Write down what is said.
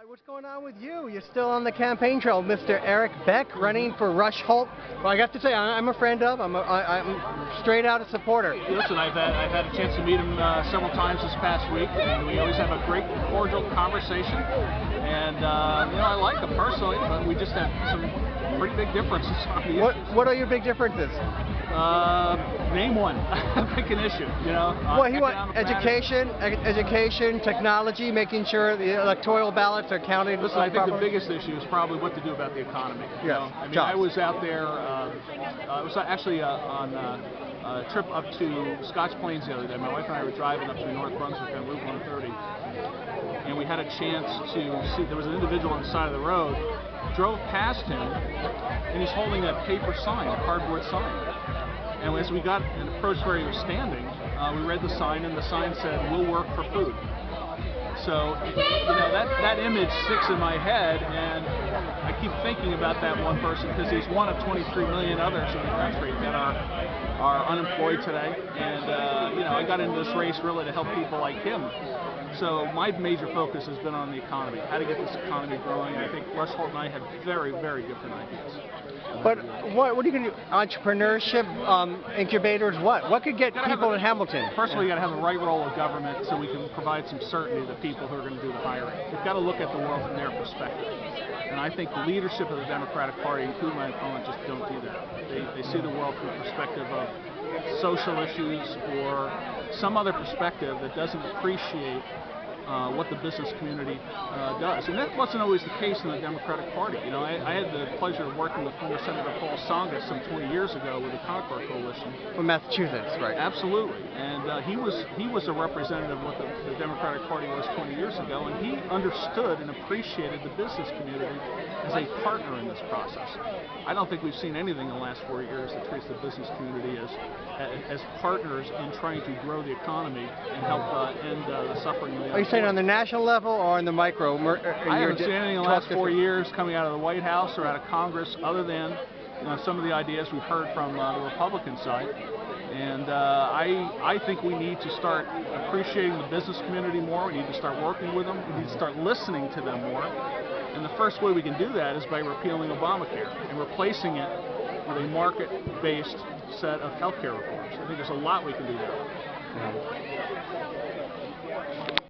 What's going on with you? You're still on the campaign trail, Mr. Eric Beck, running for Rush Holt. Well, I got to say, I'm a friend of. I'm straight out a supporter. Listen, I've had a chance to meet him several times this past week, and we always have a great, cordial conversation. And I like him personally, but we just have some pretty big differences on the issues. What are your big differences? Name one. Pick an issue. Well, he wants education, technology, making sure the electoral ballots are counted. Listen, I think the biggest issue is probably what to do about the economy. Yes. I was out there. I was actually on a trip up to Scotch Plains the other day. My wife and I were driving up to North Brunswick on Route 130, and we had a chance to see. There was an individual on the side of the road. Drove past him, and he's holding that paper sign, a cardboard sign. And as we got and approached where he was standing, we read the sign, and the sign said, "We'll work for food." So, that image sticks in my head, and I keep thinking about that one person because he's one of 23 million others in the country that are unemployed today. And I got into this race really to help people like him. So my major focus has been on the economy, how to get this economy growing. I think Rush Holt and I have very, very different ideas. But what are you going to do? Entrepreneurship, incubators, what? What could get people in Hamilton? First of all, you got to have the right role of government so we can provide some certainty to people who are going to do the hiring. We've got to look at the world from their perspective. And I think the leadership of the Democratic Party, including my opponent, just don't do that. They see the world from the perspective of social issues or some other perspective that doesn't appreciate what the business community does. And that wasn't always the case in the Democratic Party. I had the pleasure of working with former Senator Paul Tsongas some 20 years ago with the Concord Coalition. From Massachusetts, right? Absolutely. And he was a representative of what the Democratic Party was 20 years ago, and he understood and appreciated the business community as a partner in this process. I don't think we've seen anything in the last 4 years that treats the business community as partners in trying to grow the economy and help end the suffering of the. Are you saying on the national level or on the micro? I haven't seen anything in the last 4 years coming out of the White House or out of Congress other than some of the ideas we've heard from the Republican side. And I think we need to start appreciating the business community more. We need to start working with them. We need to start listening to them more. And the first way we can do that is by repealing Obamacare and replacing it with a market-based set of health care reforms. I think there's a lot we can do there. Yeah.